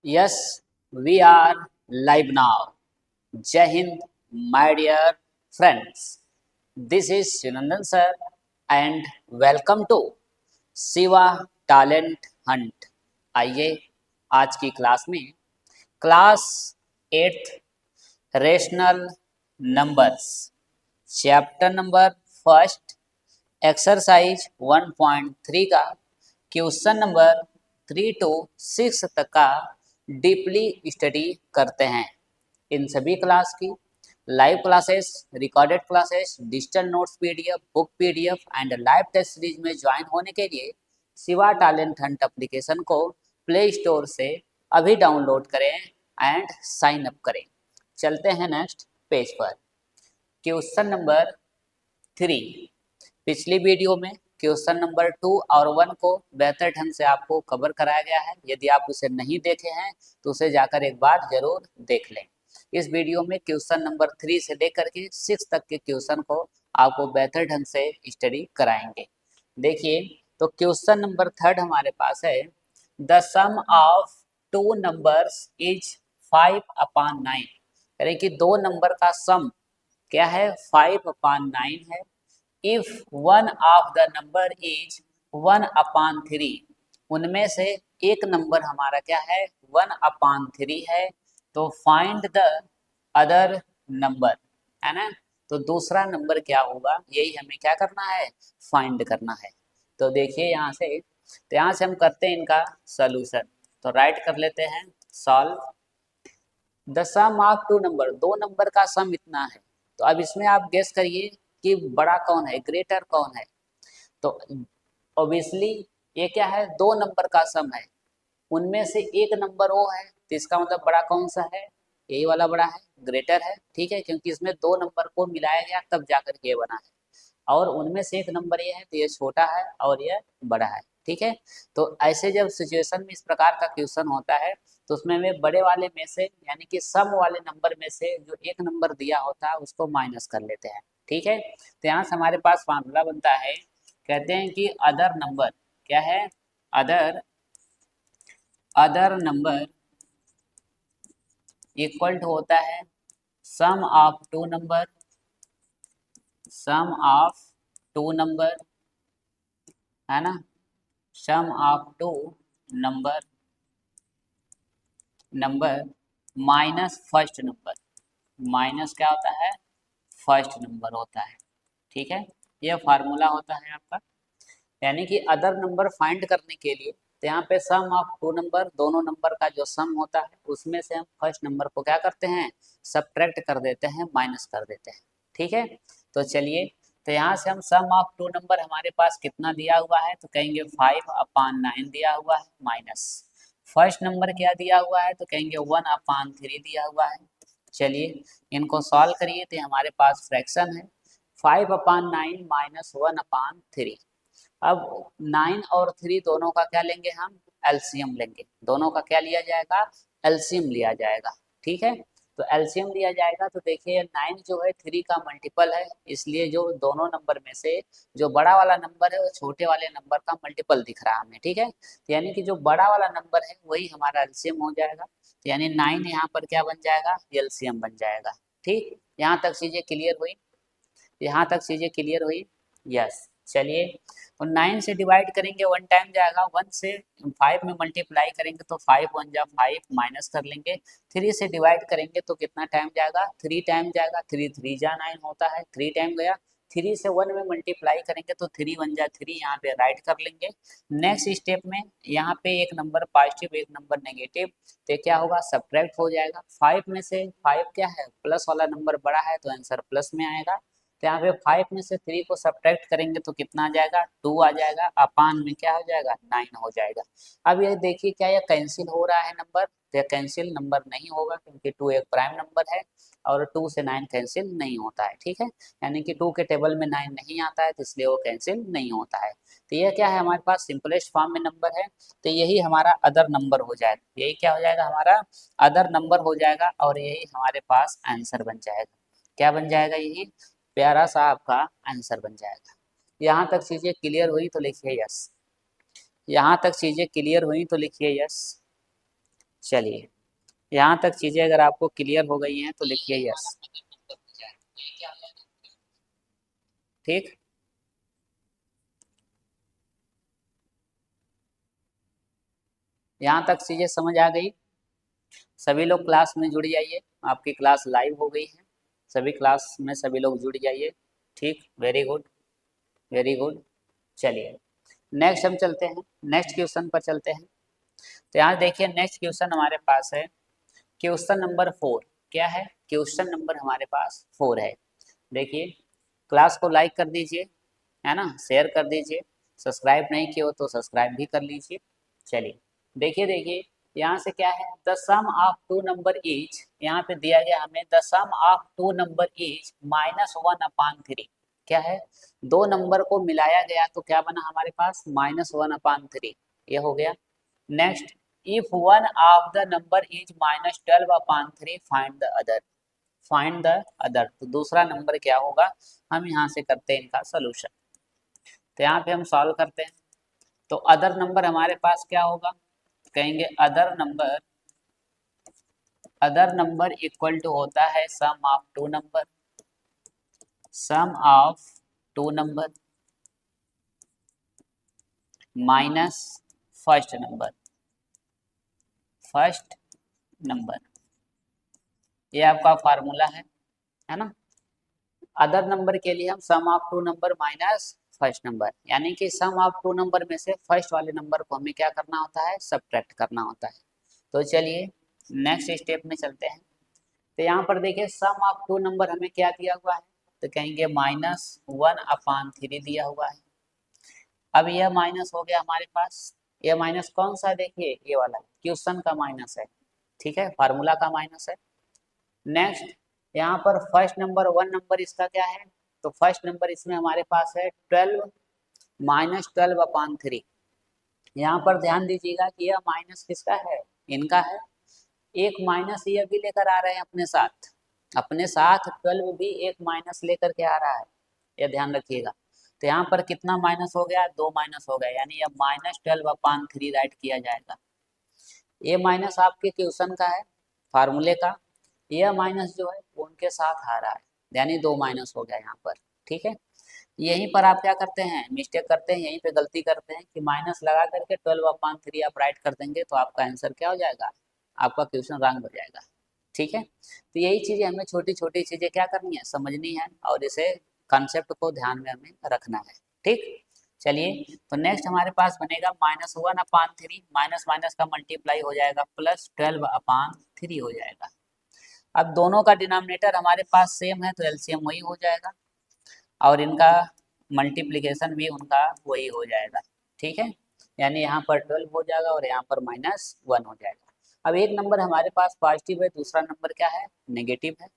Yes, we are live now. Jai Hind, my dear friends. This is Sunandan sir and welcome to Shiva talent Hunt. आइए आज की class में class 8th rational numbers chapter number first exercise 1.3 का question number 3 to 6 तक का deeply study करते हैं। इन सभी क्लास की live classes, recorded classes, digital notes PDF, book PDF and live test series में ज्वाइन होने के लिए शिवा टैलेंट हंट एप्लीकेशन को प्ले स्टोर से अभी डाउनलोड करें एंड साइन अप करें। चलते हैं नेक्स्ट पेज पर। Question number 3। पिछली वीडियो में क्वेश्चन नंबर 2 और 1 को बेहतर ढंग से आपको कवर कराया गया है। यदि आप उसे नहीं देखे हैं तो उसे जाकर एक बार जरूर देख लें। इस वीडियो में क्वेश्चन नंबर 3 से लेकर के 6 तक के क्वेश्चन को आपको बेहतर ढंग से स्टडी कराएंगे। देखिए तो क्वेश्चन नंबर 3 हमारे पास है, the sum of two numbers is 5/9। यानी कि दो नंबर का सम क्या है, 5/9 है। If one of the number is 1/3, उनमें से एक नंबर हमारा क्या है, 1/3 है। तो फाइंड द अदर नंबर, है ना। तो दूसरा नंबर क्या होगा, यही हमें क्या करना है, फाइंड करना है। तो देखिए यहाँ से हम करते हैं इनका सोल्यूशन। तो राइट कर लेते हैं, solve the sum of two number, दो नंबर का सम इतना है। तो अब इसमें आप गेस करिए कि बड़ा कौन है, ग्रेटर कौन है। तो ऑब्वियसली ये क्या है, दो नंबर का सम है, उनमें से एक नंबर वो है, तो इसका मतलब बड़ा कौन सा है, यही वाला बड़ा है, ग्रेटर है। ठीक है, क्योंकि इसमें दो नंबर को मिलाया गया तब जाकर के बना है, और उनमें से एक नंबर ये है तो ये छोटा है और ये बड़ा है। ठीक है, तो ऐसे जब सिचुएशन में इस प्रकार का क्वेश्चन होता है तो उसमें हमें बड़े वाले में से यानी कि सम वाले नंबर में से जो एक नंबर दिया होता है उसको माइनस कर लेते हैं। ठीक है, तो यहाँ से हमारे पास फार्मूला बनता है, कहते हैं कि अदर नंबर क्या है, अदर नंबर इक्वल टू होता है sum of two number, sum of two number, है ना, sum of two number minus first number, minus क्या होता है, फर्स्ट नंबर होता है। ठीक है, यह फार्मूला होता है आपका। यानी कि अदर नंबर फाइंड करने के लिए तो यहाँ पे सम ऑफ टू नंबर, दोनों नंबर का जो सम होता है उसमें से हम फर्स्ट नंबर को क्या करते हैं, सब्ट्रैक्ट कर देते हैं, माइनस कर देते हैं। ठीक है, तो चलिए, तो यहाँ से हम सम ऑफ टू नंबर हमारे पास कितना दिया हुआ है, तो कहेंगे 5/9 दिया हुआ है, माइनस फर्स्ट नंबर क्या दिया हुआ है, तो कहेंगे 1/3 दिया हुआ है। चलिए इनको सॉल्व करिए तो हमारे पास फ्रैक्शन है 5/9 माइनस 1/3। अब 9 और 3 दोनों का क्या लेंगे हम, एलसीएम लेंगे। दोनों का क्या लिया जाएगा, एलसीएम लिया जाएगा। ठीक है, तो एलसीएम लिया जाएगा तो देखिए 9 जो है 3 का मल्टीपल है, इसलिए जो दोनों नंबर में से जो बड़ा वाला नंबर है वो छोटे वाले नंबर का मल्टीपल दिख रहा है हमें। ठीक है, तो यानी कि जो बड़ा वाला नंबर है वही हमारा एलसीएम हो जाएगा। तो यानी 9 यहाँ पर क्या बन जाएगा, एलसीएम बन जाएगा। ठीक, यहाँ तक चीजें क्लियर हुई, यहाँ तक चीजें क्लियर हुई। यस, चलिए, और 9 से डिवाइड करेंगे 1 टाइम जाएगा, 1 से 5 में मल्टीप्लाई करेंगे तो 5 1 जा 5, माइनस कर लेंगे। 3 से डिवाइड करेंगे तो कितना टाइम जाएगा, 3 टाइम जाएगा, 3 3 जा 9 होता है, 3 टाइम गया। 3 से 1 में मल्टीप्लाई करेंगे तो 3 1 जा 3, यहाँ पे राइट कर लेंगे। नेक्स्ट स्टेप में यहाँ पे एक नंबर पॉजिटिव एक नंबर नेगेटिव, तो क्या होगा, सब्ट्रैक्ट हो जाएगा। 5 में से 5 क्या है, प्लस वाला नंबर बड़ा है तो आंसर प्लस में आएगा। तो यहाँ पे 5 में से 3 को सब्ट्रैक्ट करेंगे तो कितना आ जाएगा, 2 आ जाएगा, अपान में क्या हो जाएगा, 9 हो जाएगा। अब ये देखिए क्या ये कैंसिल हो रहा है नंबर, तो कैंसिल नंबर नहीं होगा क्योंकि 2 एक प्राइम नंबर है और 2 से 9 कैंसिल नहीं होता है। ठीक है, यानी कि 2 के टेबल में 9 नहीं आता है तो इसलिए वो कैंसिल नहीं होता है। तो ये क्या है, हमारे पास सिंपलेस्ट फॉर्म में नंबर है, तो यही हमारा अदर नंबर हो जाएगा। यही क्या हो जाएगा, हमारा अदर नंबर हो जाएगा और यही हमारे पास आंसर बन जाएगा। क्या बन जाएगा, यही प्यारा सा आपका आंसर बन जाएगा। यहाँ तक चीजें क्लियर हुई तो लिखिए यस, यहाँ तक चीजें क्लियर हुई तो लिखिए यस। चलिए, यहाँ तक चीजें अगर आपको क्लियर हो गई हैं तो लिखिए यस। ठीक, यहाँ तक चीजें समझ आ गई। सभी लोग क्लास में जुड़ जाइए, आपकी क्लास लाइव हो गई है। सभी क्लास में सभी लोग जुड़ जाइए। ठीक, वेरी गुड, वेरी गुड। चलिए, नेक्स्ट हम चलते हैं, नेक्स्ट क्वेश्चन पर चलते हैं। तो यहाँ देखिए नेक्स्ट क्वेश्चन हमारे पास है क्वेश्चन नंबर 4। क्या है? क्वेश्चन नंबर हमारे पास 4 है। देखिए, क्लास को लाइक कर दीजिए, है ना, शेयर कर दीजिए, सब्सक्राइब नहीं किए हो तो सब्सक्राइब भी कर लीजिए। चलिए, देखिए देखिए, यहाँ से क्या है, the sum of two number is, यहाँ पे दिया गया हमें the sum of two number is -1/3। क्या है? दो नंबर को मिलाया गया तो क्या बना हमारे पास, -1/3। ये हो गया। Next, if one of the number is -12/3 find the other. Find the other, तो दूसरा नंबर क्या होगा, हम यहाँ से करते हैं इनका सोल्यूशन। तो यहाँ पे हम सॉल्व करते हैं। तो अदर नंबर हमारे पास क्या होगा, कहेंगे अदर नंबर इक्वल टू होता है sum of two number, sum of two number minus first number, first number. ये आपका फार्मूला है ना। अदर नंबर के लिए हम sum of two number minus first number, यानी कि सम ऑफ टू नंबर में से फर्स्ट वाले नंबर को हमें क्या करना होता है, सब्ट्रैक्ट करना होता है। तो चलिए नेक्स्ट स्टेप में चलते हैं। तो यहाँ पर देखिए सम ऑफ टू नंबर हमें क्या दिया हुआ है, तो कहेंगे -1/3 दिया हुआ है। अब यह माइनस हो गया हमारे पास, यह माइनस कौन सा है, देखिए ये वाला क्वेश्चन का माइनस है। ठीक है, फार्मूला का माइनस है। नेक्स्ट, यहाँ पर फर्स्ट नंबर 1 नंबर इसका क्या है, तो फर्स्ट नंबर इसमें हमारे पास है 12 -12/3। यहाँ पर ध्यान दीजिएगा कि यह माइनस किसका है, इनका है। एक माइनस ये भी लेकर आ रहे हैं अपने साथ, अपने साथ 12 भी एक माइनस लेकर के आ रहा है, यह ध्यान रखिएगा। तो यहाँ पर कितना माइनस हो गया, दो माइनस हो गया, यानी यह -12/3 राइट किया जाएगा। ये माइनस आपके क्वेश्चन का है, फार्मूले का। यह माइनस जो है वो उनके साथ आ रहा है, यानी दो माइनस हो गया यहाँ पर। ठीक है, यहीं पर आप क्या करते हैं, मिस्टेक करते हैं, यहीं पे गलती करते हैं कि माइनस लगा करके 12/3 आप राइट कर देंगे तो आपका आंसर क्या हो जाएगा, आपका क्वेश्चन रॉन्ग हो जाएगा। ठीक है, तो यही चीजें हमें छोटी छोटी चीजें क्या करनी है, समझनी है, और इसे कंसेप्ट को ध्यान में हमें रखना है। ठीक, चलिए, तो नेक्स्ट हमारे पास बनेगा -1/3, माइनस माइनस का मल्टीप्लाई हो जाएगा, +12/3 हो जाएगा। अब दोनों का डिनोमिनेटर हमारे पास सेम है तो एलसीएम वही हो जाएगा, और इनका मल्टीप्लिकेशन भी उनका वही हो जाएगा। ठीक है, यानी यहाँ पर 12 हो जाएगा और यहाँ पर -1 हो जाएगा। अब एक नंबर हमारे पास पॉजिटिव है, दूसरा नंबर क्या है, नेगेटिव है।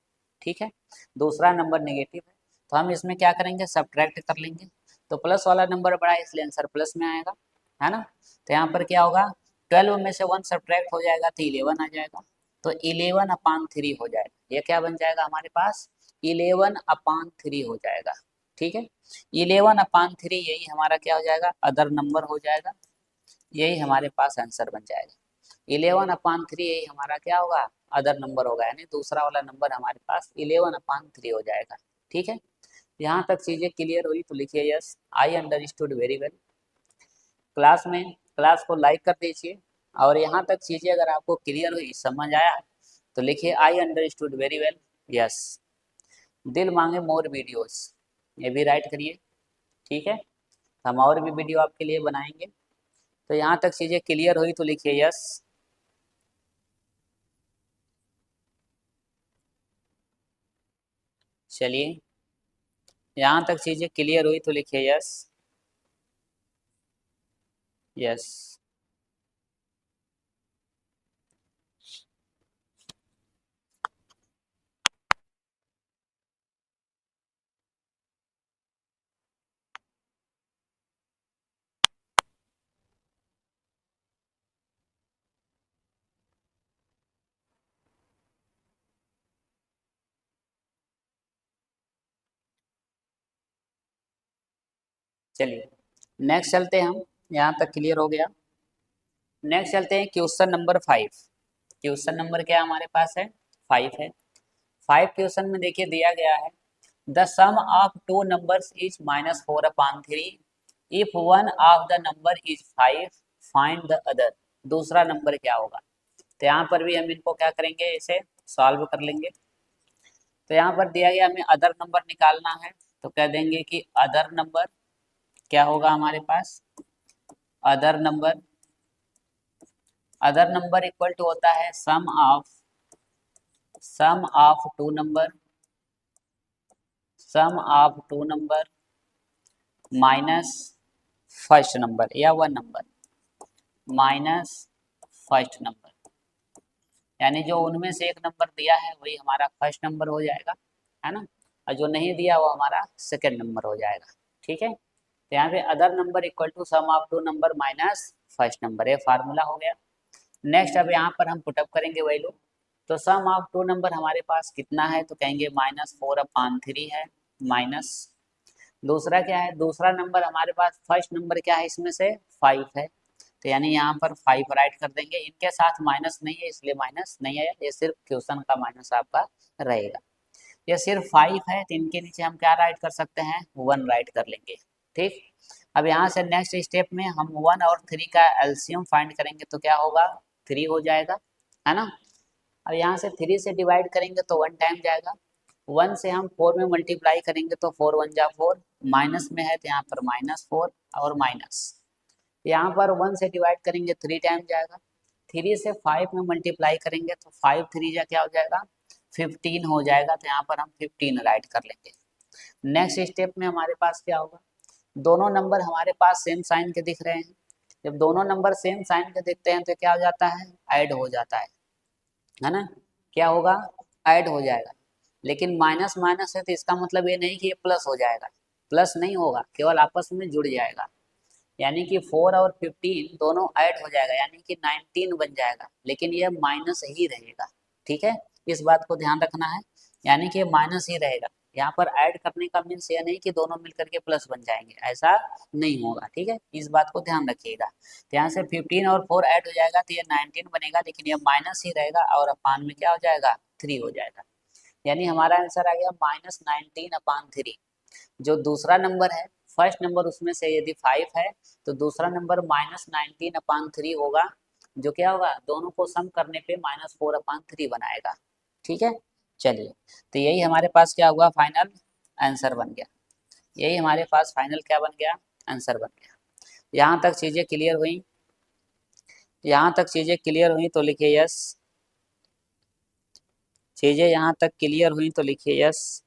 ठीक है, दूसरा नंबर नेगेटिव है, तो हम इसमें क्या करेंगे, सब्ट्रैक्ट कर लेंगे। तो प्लस वाला नंबर बड़ा है इसलिए आंसर प्लस में आएगा, है ना। तो यहाँ पर क्या होगा, 12 में से 1 सब्ट्रैक्ट हो जाएगा तो 11 आ जाएगा, तो 11/3 हो जाएगा। ये क्या बन जाएगा हमारे पास, 11/3 हो जाएगा। ठीक है, 11/3 यही हमारा क्या हो जाएगा, अदर नंबर हो जाएगा, यही हमारे पास आंसर बन जाएगा। 11/3 यही हमारा क्या होगा, अदर नंबर होगा, यानी दूसरा वाला नंबर हमारे पास 11/3 हो जाएगा। ठीक है, यहाँ तक चीजें क्लियर हुई तो लिखिए yes, I understood very well. Class में क्लास को लाइक कर दीजिए, और यहाँ तक चीजें अगर आपको क्लियर हुई, समझ आया, तो लिखिए आई अंडरस्टूड वेरी वेल, यस। दिल मांगे मोर वीडियोस, ये भी राइट करिए। ठीक है, हम और भी वीडियो आपके लिए बनाएंगे। तो यहाँ तक चीजें क्लियर हुई तो लिखिए यस। चलिए, यहाँ तक चीजें क्लियर हुई तो लिखिए यस, यस। चलिए नेक्स्ट चलते हैं हम, यहाँ तक क्लियर हो गया। नेक्स्ट चलते हैं क्वेश्चन नंबर 5। क्वेश्चन नंबर क्या हमारे पास है 5 है। 5 क्वेश्चन में देखिए दिया गया है the sum of two numbers is -4/3 if one of the number is 5 find the other. दूसरा नंबर क्या होगा। तो यहाँ पर भी हम इनको क्या करेंगे, इसे सॉल्व कर लेंगे। तो यहाँ पर दिया गया हमें अदर नंबर निकालना है, तो कह देंगे कि अदर नंबर क्या होगा हमारे पास। अदर नंबर इक्वल टू होता है sum of two number minus first number या one number minus first number. यानी जो उनमें से एक नंबर दिया है वही हमारा फर्स्ट नंबर हो जाएगा, है ना, और जो नहीं दिया वो हमारा सेकेंड नंबर हो जाएगा। ठीक है, तो यहाँ पे other number equal to sum of two number minus first number, ये फार्मूला हो गया। नेक्स्ट अब यहाँ पर हम पुटअप करेंगे वैल्यू। तो सम ऑफ टू नंबर हमारे पास कितना है, तो कहेंगे -4/3 है माइनस। दूसरा क्या है, दूसरा नंबर हमारे पास फर्स्ट नंबर क्या है, इसमें से 5 है, तो यानी यहाँ पर 5 राइट कर देंगे। इनके साथ माइनस नहीं है इसलिए माइनस नहीं है, ये सिर्फ क्वेश्चन का माइनस आपका रहेगा। ये सिर्फ 5 है तो इनके नीचे हम क्या राइट कर सकते हैं, 1 राइट कर लेंगे। ठीक, अब यहाँ से नेक्स्ट स्टेप में हम 1 और 3 का एलसीएम फाइंड करेंगे, तो क्या होगा 3 हो जाएगा, है ना। अब यहाँ से 3 से डिवाइड करेंगे तो 1 टाइम जाएगा। 1 से हम 4 में मल्टीप्लाई करेंगे तो 4 1 जा 4, माइनस में है तो यहाँ पर -4 और माइनस। यहाँ पर 1 से डिवाइड करेंगे 3 टाइम जाएगा। 3 से 5 में मल्टीप्लाई करेंगे तो 5 3 जा क्या हो जाएगा 15 हो जाएगा, तो यहाँ पर हम 15 राइट कर लेंगे। नेक्स्ट स्टेप में हमारे पास क्या होगा, दोनों नंबर हमारे पास सेम साइन के दिख रहे हैं। जब दोनों नंबर सेम साइन के दिखते हैं तो क्या हो जाता है, ऐड हो जाता है ना। क्या होगा, ऐड हो जाएगा। लेकिन माइनस माइनस है तो इसका मतलब ये नहीं कि ये प्लस हो जाएगा, प्लस नहीं होगा, केवल आपस में जुड़ जाएगा। यानी कि 4 और 15 दोनों ऐड हो जाएगा, यानी कि 19 बन जाएगा, लेकिन ये माइनस ही रहेगा। ठीक है, इस बात को ध्यान रखना है, यानी कि माइनस ही रहेगा। यहाँ पर ऐड करने का मीन्स ये नहीं कि दोनों मिलकर के प्लस बन जाएंगे, ऐसा नहीं होगा। ठीक है, इस बात को ध्यान रखिएगा। तो यहाँ से 15 और 4 ऐड हो जाएगा तो ये 19 बनेगा, लेकिन ये माइनस ही रहेगा और अपान में क्या हो जाएगा 3 हो जाएगा। यानी हमारा आंसर आ गया -19/3। जो दूसरा नंबर है, फर्स्ट नंबर उसमें से यदि 5 है तो दूसरा नंबर -19/3 होगा, जो क्या होगा दोनों को सम करने पे -4/3 बनाएगा। ठीक है, चलिए, तो यही हमारे पास क्या हुआ, फाइनल आंसर बन गया। यही हमारे पास फाइनल क्या बन गया, आंसर बन गया। यहाँ तक चीज़ें क्लियर हुई, यहाँ तक चीज़ें क्लियर हुई तो लिखिए यस। चीज़ें यहाँ तक क्लियर हुई तो लिखिए यस।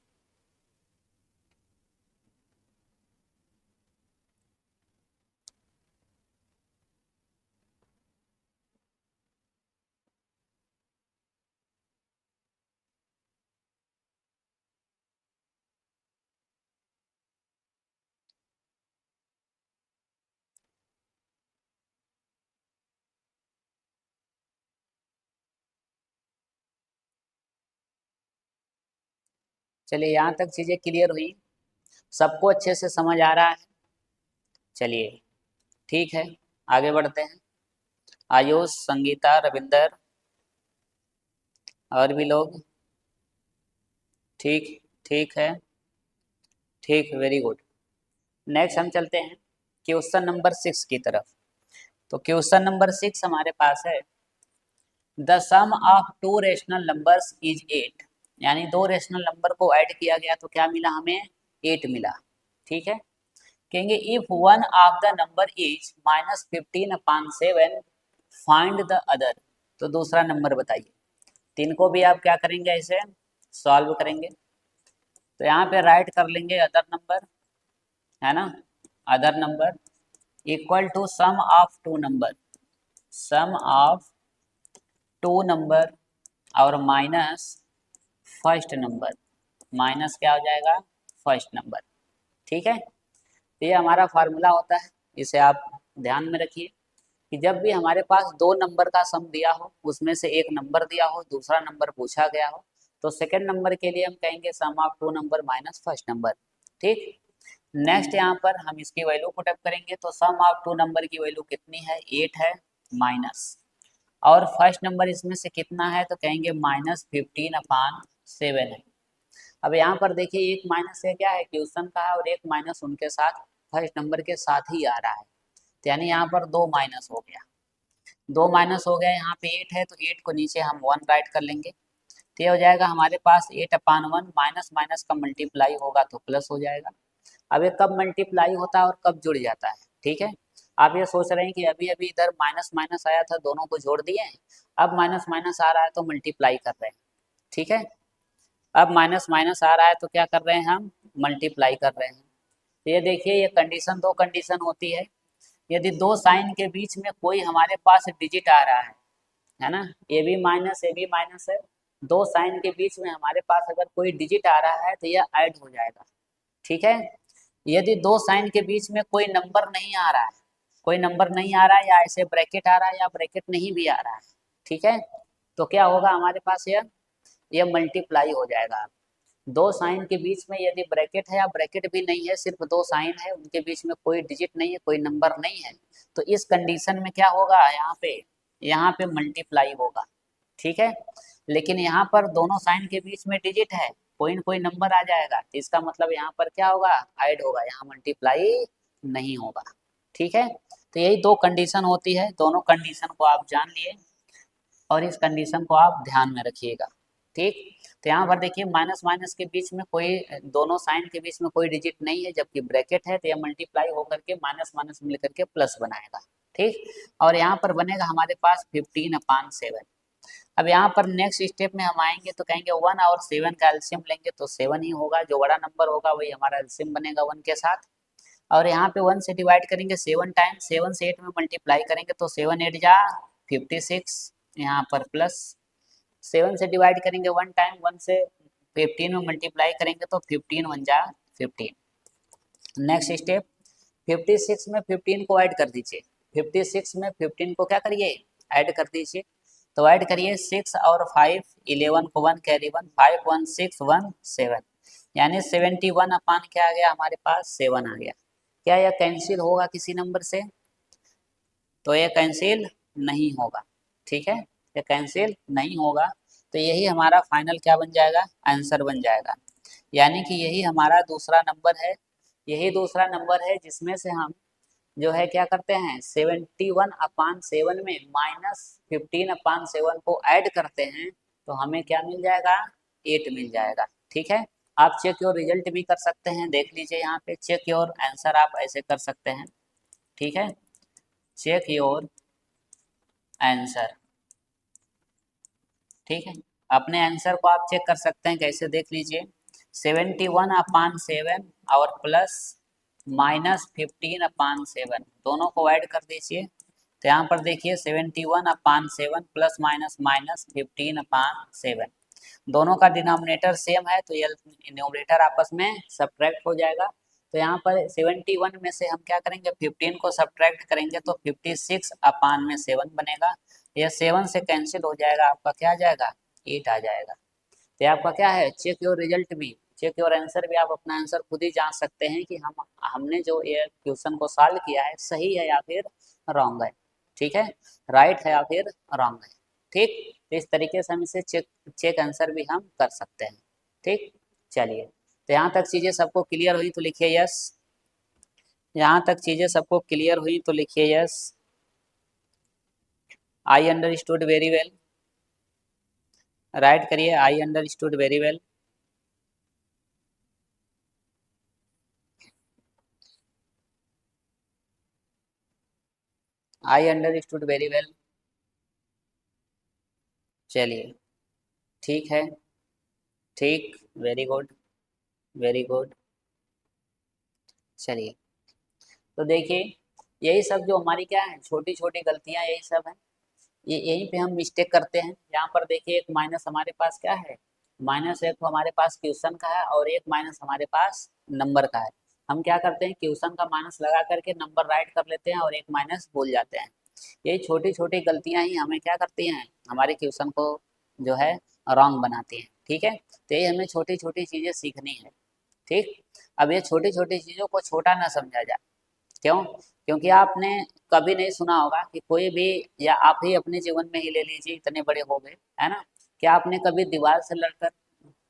चलिए, यहाँ तक चीज़ें क्लियर हुई, सबको अच्छे से समझ आ रहा है। चलिए ठीक है, आगे बढ़ते हैं। आयुष, संगीता, रविंदर और भी लोग, ठीक, ठीक है, ठीक, वेरी गुड। नेक्स्ट हम चलते हैं क्वेश्चन नंबर 6 की तरफ। तो क्वेश्चन नंबर 6 हमारे पास है the sum of two rational numbers is 8। यानी दो रेशनल नंबर को ऐड किया गया तो क्या मिला हमें, 8 मिला। ठीक है, कहेंगे if one of the number is -15/7 find the other. तो दूसरा नंबर बताइए। तीन को भी आप क्या करेंगे, ऐसे सॉल्व करेंगे। तो यहाँ पे राइट कर लेंगे अदर नंबर, है ना, other number equal to sum of two number, sum of two number और माइनस फर्स्ट नंबर, माइनस क्या हो जाएगा फर्स्ट नंबर। ठीक है, तो ये हमारा फार्मूला होता है, इसे आप ध्यान में रखिए कि जब भी हमारे पास दो नंबर का सम दिया हो, उसमें से एक नंबर दिया हो, दूसरा नंबर पूछा गया हो, तो सेकंड नंबर के लिए हम कहेंगे sum of two number minus first number. ठीक, नेक्स्ट यहाँ पर हम इसकी वैल्यू पुटअप करेंगे, तो सम ऑफ टू नंबर की वैल्यू कितनी है, 8 है माइनस, और फर्स्ट नंबर इसमें से कितना है तो कहेंगे -15/7 है। अब यहाँ पर देखिए एक माइनस है क्या है क्वेश्चन का है और एक माइनस उनके साथ फर्स्ट नंबर के साथ ही आ रहा है, तो यानी यहाँ पर दो माइनस हो गया, दो माइनस हो गया। यहाँ पे 8 है तो 8 को नीचे हम 1 राइट कर लेंगे, तो ये हो जाएगा हमारे पास 8/1 माइनस माइनस का मल्टीप्लाई होगा तो प्लस हो जाएगा। अब ये कब मल्टीप्लाई होता है और कब जुड़ जाता है, ठीक है। आप ये सोच रहे हैं कि अभी अभी इधर माइनस माइनस आया था, दोनों को जोड़ दिए, अब माइनस माइनस आ रहा है तो मल्टीप्लाई कर रहे हैं, ठीक है। अब माइनस माइनस आ रहा है तो क्या कर रहे हैं हम, मल्टीप्लाई कर रहे हैं। तो ये देखिए ये कंडीशन, दो कंडीशन होती है, यदि दो साइन के बीच में कोई हमारे पास डिजिट आ रहा है ना, ए बी माइनस है, दो साइन के बीच में हमारे पास अगर कोई डिजिट आ रहा है तो यह ऐड हो जाएगा, ठीक है। यदि दो साइन के बीच में कोई नंबर नहीं आ रहा है, कोई नंबर नहीं आ रहा है, या ऐसे ब्रैकेट आ रहा है या ब्रैकेट नहीं भी आ रहा है, ठीक है, तो क्या होगा हमारे पास यह मल्टीप्लाई हो जाएगा। दो साइन के बीच में यदि ब्रैकेट है या ब्रैकेट भी नहीं है, सिर्फ दो साइन है, उनके बीच में कोई डिजिट नहीं है, कोई नंबर नहीं है, तो इस कंडीशन में क्या होगा, यहाँ पे मल्टीप्लाई होगा, ठीक है। लेकिन यहाँ पर दोनों साइन के बीच में डिजिट है, कोई न कोई नंबर आ जाएगा, तो इसका मतलब यहाँ पर क्या होगा, ऐड होगा, यहाँ मल्टीप्लाई नहीं होगा, ठीक है। तो यही दो कंडीशन होती है, दोनों कंडीशन को आप जान लिए और इस कंडीशन को आप ध्यान में रखिएगा, ठीक। तो यहाँ पर देखिए माइनस माइनस के बीच में कोई, दोनों साइन के बीच में कोई डिजिट नहीं है, जबकि ब्रैकेट है, तो यह मल्टीप्लाई होकर के माइनस माइनस मिलकर के प्लस बनाएगा, ठीक। और यहाँ पर बनेगा हमारे पास 15/7। अब यहाँ पर नेक्स्ट स्टेप में हम आएंगे तो कहेंगे 1 और 7 का एलसीएम लेंगे तो 7 ही होगा, जो बड़ा नंबर होगा वही हमारा एलसीएम बनेगा 1 के साथ। और यहाँ पे 1 से डिवाइड करेंगे 7 टाइम, 7 से 8 में मल्टीप्लाई करेंगे तो 7 8 जा 56, यहाँ पर प्लस 7 से डिवाइड करेंगे 1 टाइम, 1 से 15 में मल्टीप्लाई करेंगे तो 15 1 जा 15। नेक्स्ट स्टेप 56 में 15 को ऐड कर दीजिए, 56 में 15 को क्या करिए, ऐड कर दीजिए, तो ऐड करिए 6 और 5 11 को 1 कैरी 1 5 1 6 1 7, यानी 71 अपान क्या आ गया हमारे पास 7 आ गया। क्या यह कैंसिल होगा किसी नंबर से, तो यह कैंसिल नहीं होगा, ठीक है, यह कैंसिल नहीं होगा। तो यही हमारा फाइनल क्या बन जाएगा, आंसर बन जाएगा, यानी कि यही हमारा दूसरा नंबर है, यही दूसरा नंबर है जिसमें से हम जो है क्या करते हैं 71/7 में -15/7 को ऐड करते हैं, तो हमें क्या मिल जाएगा, 8 मिल जाएगा, ठीक है। आप चेक योर रिजल्ट भी कर सकते हैं, देख लीजिए यहाँ पे चेक योर आंसर आप ऐसे कर सकते हैं, ठीक है, चेक योर आंसर, ठीक है। अपने आंसर को आप चेक कर सकते हैं, कैसे देख लीजिए 71/7 और प्लस -15/7 दोनों को ऐड कर दीजिए, तो यहाँ पर देखिए 71/7 प्लस माइनस माइनस 15/7, दोनों का डिनोमिनेटर सेम है तो ये न्यूमरेटर आपस में सब्ट्रैक्ट हो जाएगा। तो यहाँ पर 71 में से हम क्या करेंगे 15 को सब्ट्रैक्ट करेंगे तो 56/7 बनेगा, यह 7 से कैंसिल हो जाएगा, आपका क्या आ जाएगा 8 आ जाएगा। तो आपका क्या है, चेक योर रिजल्ट भी, चेक योर आंसर भी, आप अपना आंसर खुद ही जान सकते हैं कि हमने जो ये क्वेश्चन को सॉल्व किया है सही है या फिर रॉन्ग है, ठीक है, राइट है या फिर रॉन्ग है, ठीक। तो इस तरीके से हम इसे चेक आंसर भी हम कर सकते हैं, ठीक। चलिए, तो यहाँ तक चीज़ें सबको क्लियर हुई तो लिखिए यस, यहाँ तक चीज़ें सबको क्लियर हुई तो लिखिए yes, I understood very well, write करिए I understood very well, I understood very well. चलिए, ठीक है, ठीक, वेरी गुड, वेरी गुड। चलिए, तो देखिए यही सब जो हमारी क्या है छोटी छोटी गलतियां यही सब है, ये यहीं पे हम मिस्टेक करते हैं। यहाँ पर देखिए एक माइनस हमारे पास क्या है, माइनस एक तो हमारे पास क्वेश्चन का है और एक माइनस हमारे पास नंबर का है। हम क्या करते हैं क्वेश्चन का माइनस लगा करके नंबर राइट कर लेते हैं और एक माइनस भूल जाते हैं। यही छोटी छोटी गलतियां ही हमें क्या करती हैं, हमारे क्वेश्चन को जो है रॉन्ग बनाती हैं, ठीक है। तो यही हमें छोटी छोटी चीज़ें सीखनी है, ठीक। अब ये छोटी छोटी चीज़ों को छोटा ना समझा जाए, क्यों, क्योंकि आपने कभी नहीं सुना होगा कि कोई भी, या आप ही अपने जीवन में ही ले लीजिए, इतने बड़े हो गए है ना, क्या आपने कभी दीवार से लड़कर,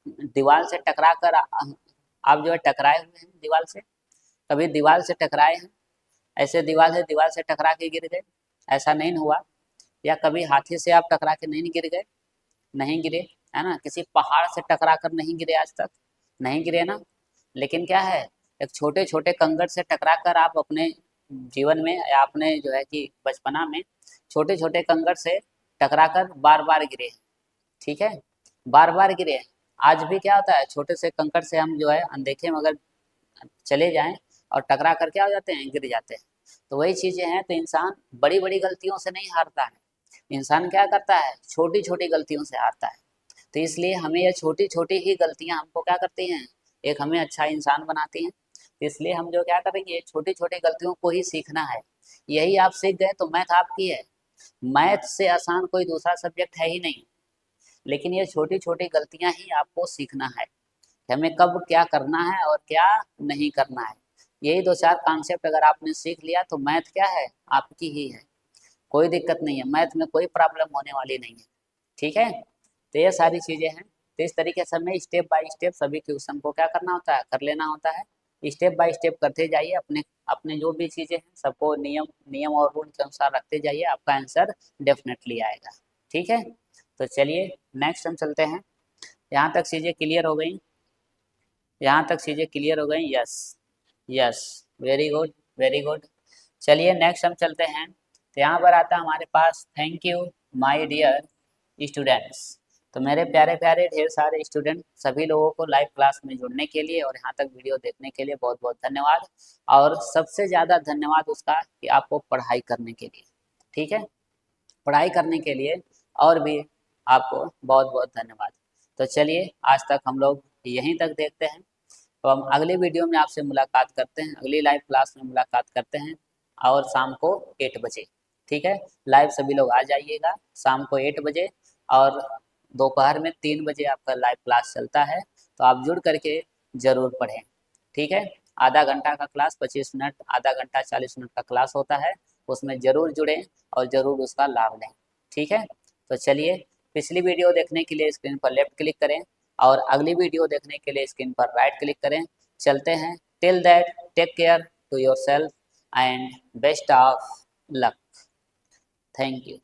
दीवार से टकरा कर आप जो है टकराए हुए हैं दीवार से? कभी दीवार से टकराए हैं? ऐसे दीवार से टकरा के गिर गए? ऐसा नहीं हुआ। या कभी हाथी से आप टकरा के नहीं गिर गए? नहीं गिरे, है ना। किसी पहाड़ से टकरा कर नहीं गिरे आज तक? नहीं गिरे ना। लेकिन क्या है, एक छोटे छोटे कंकड़ से टकरा कर आप अपने जीवन में, या अपने जो है कि बचपना में छोटे छोटे कंकड़ से टकरा कर बार बार गिरे हैं। ठीक है, बार बार गिरे हैं। आज भी क्या होता है, छोटे से कंकड़ से हम जो है अनदेखे में अगर चले जाएं और टकरा कर क्या हो जाते हैं, गिर जाते हैं। तो वही चीजें हैं। तो इंसान बड़ी बड़ी गलतियों से नहीं हारता है, इंसान क्या करता है, छोटी छोटी गलतियों से हारता है। तो इसलिए हमें ये छोटी छोटी ही गलतियां हमको क्या करती हैं, एक हमें अच्छा इंसान बनाती हैं। तो इसलिए हम जो क्या करेंगे, छोटी छोटी गलतियों को ही सीखना है। यही आप सीख गए तो मैथ आपकी है। मैथ से आसान कोई दूसरा सब्जेक्ट है ही नहीं। लेकिन ये छोटी छोटी गलतियां ही आपको सीखना है कि हमें कब क्या करना है और क्या नहीं करना है। यही दो चार कॉन्सेप्ट अगर आपने सीख लिया तो मैथ क्या है, आपकी ही है। कोई दिक्कत नहीं है, मैथ में कोई प्रॉब्लम होने वाली नहीं है। ठीक है, तो ये सारी चीज़ें हैं। तो इस तरीके से हमें स्टेप बाय स्टेप सभी क्वेश्चन को क्या करना होता है, कर लेना होता है। स्टेप बाय स्टेप करते जाइए, अपने अपने जो भी चीज़ें हैं सबको नियम नियम और रूल के अनुसार रखते जाइए, आपका आंसर डेफिनेटली आएगा। ठीक है, तो चलिए नेक्स्ट हम चलते हैं। यहाँ तक चीज़ें क्लियर हो गई? यहाँ तक चीज़ें क्लियर हो गई? Yes, yes, very good, very good. चलिए नेक्स्ट हम चलते हैं। तो यहाँ पर आता है हमारे पास, thank you my dear students. तो मेरे प्यारे प्यारे ढेर सारे स्टूडेंट, सभी लोगों को लाइव क्लास में जुड़ने के लिए और यहाँ तक वीडियो देखने के लिए बहुत बहुत धन्यवाद। और सबसे ज़्यादा धन्यवाद उसका कि आपको पढ़ाई करने के लिए, ठीक है, पढ़ाई करने के लिए और भी आपको बहुत बहुत धन्यवाद। तो चलिए आज तक हम लोग यहीं तक देखते हैं। तो हम अगली वीडियो में आपसे मुलाकात करते हैं, अगली लाइव क्लास में मुलाकात करते हैं, और शाम को 8 बजे। ठीक है, लाइव सभी लोग आ जाइएगा शाम को 8 बजे। और दोपहर में 3 बजे आपका लाइव क्लास चलता है, तो आप जुड़ करके ज़रूर पढ़ें। ठीक है, आधा घंटा का क्लास, 25 मिनट, आधा घंटा 40 मिनट का क्लास होता है, उसमें ज़रूर जुड़ें और ज़रूर उसका लाभ लें। ठीक है, तो चलिए पिछली वीडियो देखने के लिए स्क्रीन पर लेफ्ट क्लिक करें, और अगली वीडियो देखने के लिए स्क्रीन पर राइट क्लिक करें। चलते हैं, till that take care to your self and best of luck. Thank you.